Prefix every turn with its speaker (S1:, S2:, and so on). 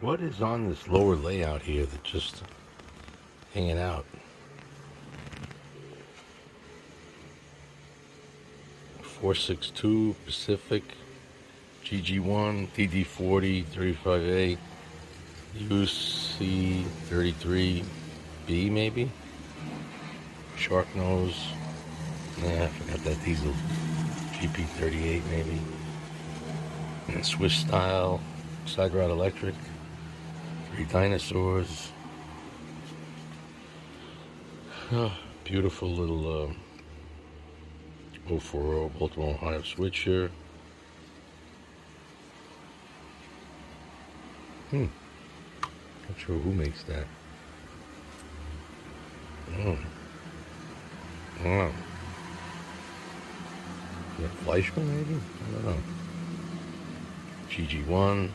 S1: What is on this lower layout here that's just hanging out? 462 Pacific, GG1, DD40, 35A, UC33B maybe? Shark nose. Nah, I forgot that diesel. GP38 maybe. And Swiss style, side rod electric, 3 dinosaurs. Oh, beautiful little 040 Baltimore, Ohio switcher. Not sure who makes that. Oh. Wow. Is that Fleischmann maybe? I don't know. GG1.